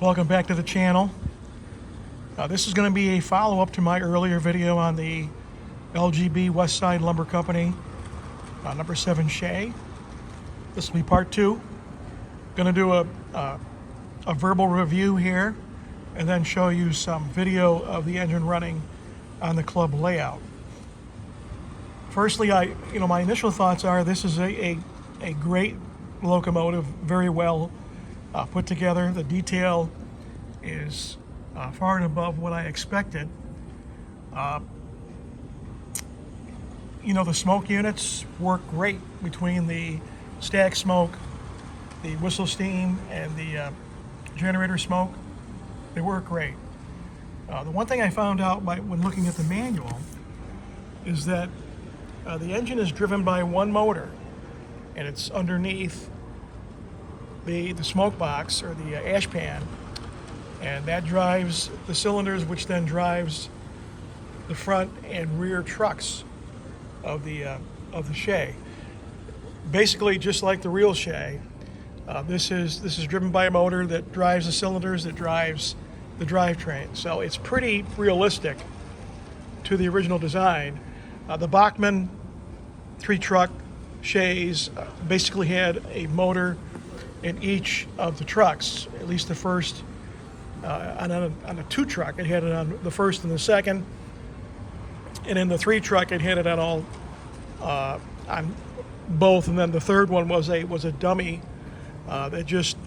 Welcome back to the channel. This is going to be a follow-up to my earlier video on the LGB West Side Lumber Company number 7 Shay. This will be part 2. Going to do a verbal review here and then show you some video of the engine running on the club layout. Firstly, my initial thoughts are this is a great locomotive, very well put together. The detail is far and above what I expected. The smoke units work great between the stack smoke, the whistle steam, and the generator smoke. They work great. The one thing I found out when looking at the manual is that the engine is driven by one motor, and it's underneath the smoke box or the ash pan, and that drives the cylinders, which then drives the front and rear trucks of the Shay. Basically, just like the real Shay, this is driven by a motor that drives the cylinders, that drives the drivetrain. So it's pretty realistic to the original design. The Bachmann 3-truck Shays basically had a motor in each of the trucks, at least the first. On a 2-truck, it had it on the first and the second, and in the 3-truck, it had it on all on both. And then the third one was a dummy that just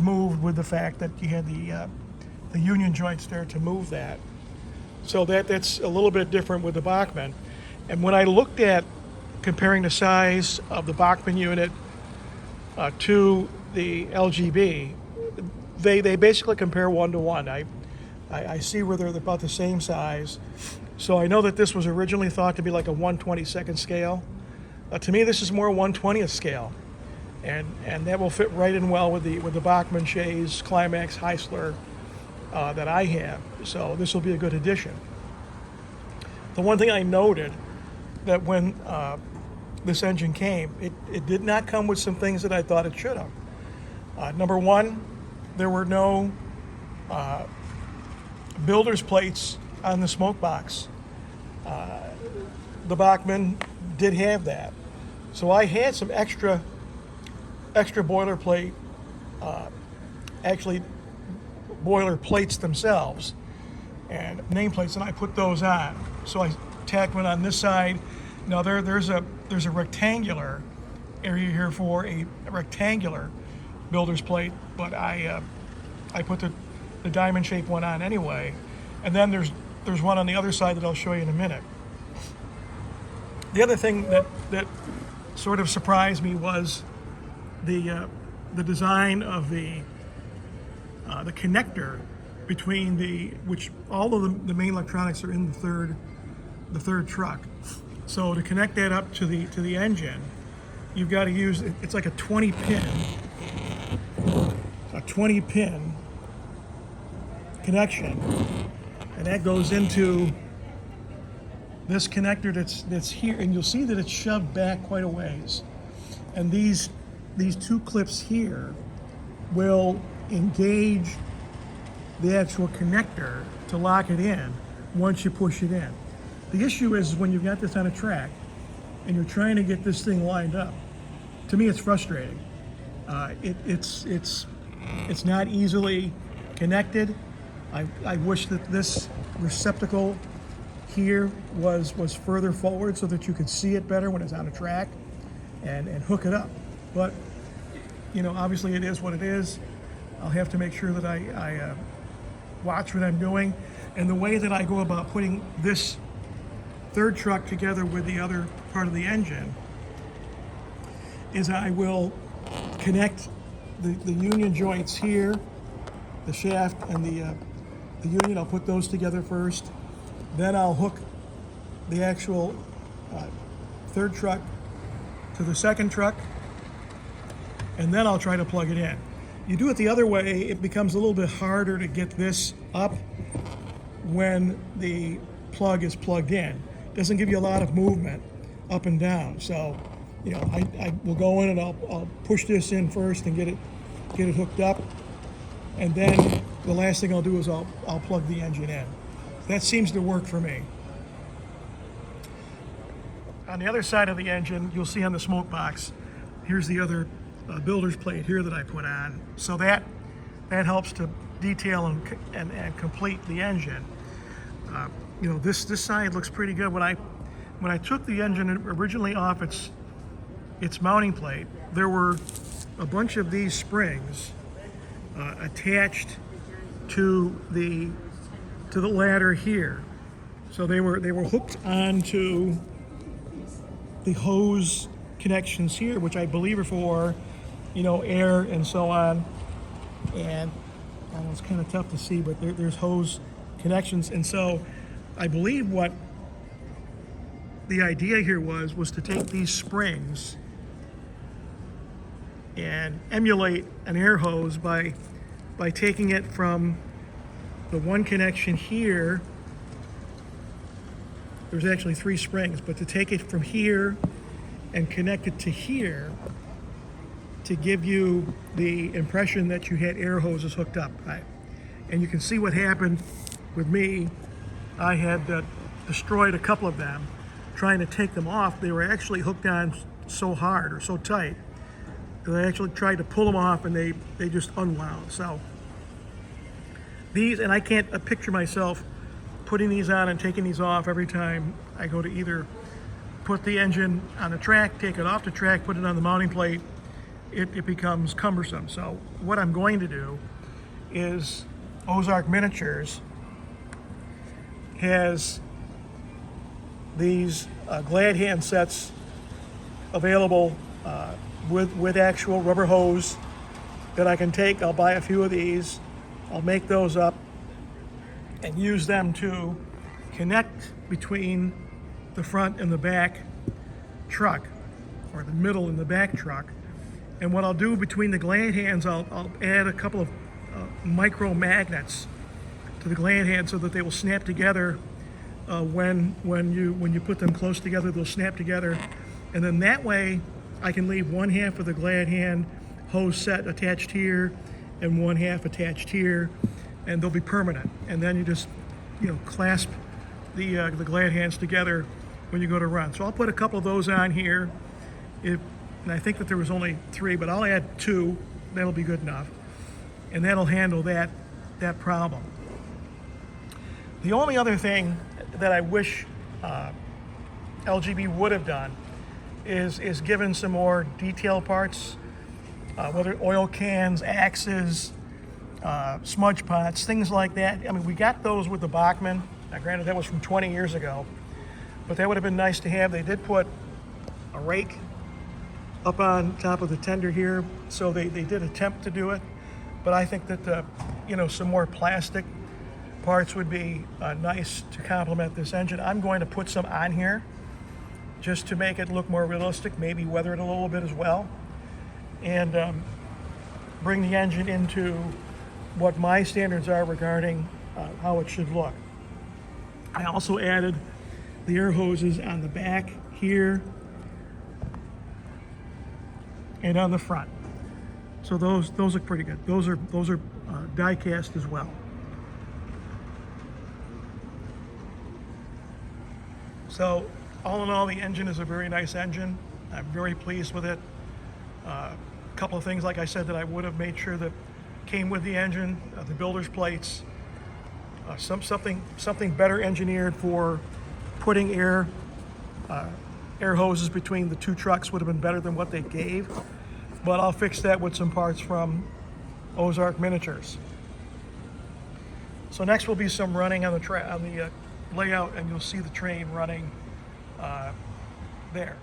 moved with the fact that you had the union joints there to move that. So that's a little bit different with the Bachmann. And when I looked at comparing the size of the Bachmann unit to the LGB, they basically compare 1-to-1. I see where they're about the same size. So I know that this was originally thought to be like a 1/22nd scale. To me, this is more 1/20th scale, and that will fit right in well with the Bachmann Shays Climax High Slur that I have. So this will be a good addition. The one thing I noted that when this engine came, it did not come with some things that I thought it should have. Number one, there were no builder's plates on the smoke box. The Bachmann did have that. So I had some extra boilerplate, actually boiler plates themselves and nameplates, and I put those on. So I tacked one on this side. Now there's a rectangular area here for a rectangular builder's plate, but I put the diamond shaped one on anyway. And then there's one on the other side that I'll show you in a minute. The other thing that sort of surprised me was the design of the connector between which all of the main electronics are in the third truck. So to connect that up to the engine, you've got to use, it's like a 20 pin connection, and that goes into this connector that's here, and you'll see that it's shoved back quite a ways. And these 2 clips here will engage the actual connector to lock it in once you push it in. The issue is when you've got this on a track and you're trying to get this thing lined up, to me it's frustrating. It's not easily connected. I wish that this receptacle here was further forward so that you could see it better when it's on a track and hook it up. But obviously it is what it is. I'll have to make sure that I watch what I'm doing. And the way that I go about putting this third truck together with the other part of the engine is I will connect the union joints here, the shaft and the union. I'll put those together first. Then I'll hook the actual third truck to the second truck, and then I'll try to plug it in. You do it the other way, it becomes a little bit harder to get this up when the plug is plugged in. It doesn't give you a lot of movement up and down. So, I will go in and I'll push this in first and get it hooked up. and then the last thing I'll do is I'll plug the engine in. That seems to work for me. On the other side of the engine, you'll see on the smoke box, here's the other builder's plate here that I put on. So that helps to detail and complete the engine. You know, this side looks pretty good. When I took the engine originally off its mounting plate, there were a bunch of these springs attached to the ladder here. So they were hooked onto the hose connections here, which I believe are for, you know, air and so on. And I know it's kind of tough to see, but there's hose connections. And so I believe what the idea here was to take these springs and emulate an air hose by taking it from the one connection here. There's actually 3 springs, but to take it from here and connect it to here to give you the impression that you had air hoses hooked up. And you can see what happened with me. I had destroyed a couple of them trying to take them off. They were actually hooked on so hard or so tight that I actually tried to pull them off and they just unwound. So these, and I can't picture myself putting these on and taking these off every time I go to either put the engine on the track, take it off the track, put it on the mounting plate. It becomes cumbersome. So what I'm going to do is Ozark Miniatures has these glad hand sets available with actual rubber hose that I can take. I'll buy a few of these, I'll make those up and use them to connect between the front and the back truck, or the middle and the back truck. And what I'll do between the glad hands, I'll add a couple of micro magnets to the glad hands so that they will snap together. When you put them close together, they'll snap together, and then that way I can leave one half of the glad hand hose set attached here and one half attached here, and they'll be permanent. And then you just, you know, clasp the glad hands together when you go to run. So I'll put a couple of those on here. And I think that there was only 3, but I'll add 2. That'll be good enough, and that'll handle that problem. The only other thing that I wish LGB would have done is given some more detail parts, whether oil cans, axes, smudge pots, things like that. I mean, we got those with the Bachmann. Now, granted, that was from 20 years ago, but that would have been nice to have. They did put a rake up on top of the tender here, so they did attempt to do it, but I think that you know, some more plastic parts would be nice to complement this engine. I'm going to put some on here just to make it look more realistic, maybe weather it a little bit as well, and bring the engine into what my standards are regarding how it should look. I also added the air hoses on the back here and on the front. So those look pretty good. Those are die cast as well. So all in all, the engine is a very nice engine. I'm very pleased with it. A couple of things, like I said, that I would have made sure that came with the engine, the builder's plates, something better engineered for putting air hoses between the 2 trucks would have been better than what they gave. But I'll fix that with some parts from Ozark Miniatures. So next will be some running on the layout, and you'll see the train running there.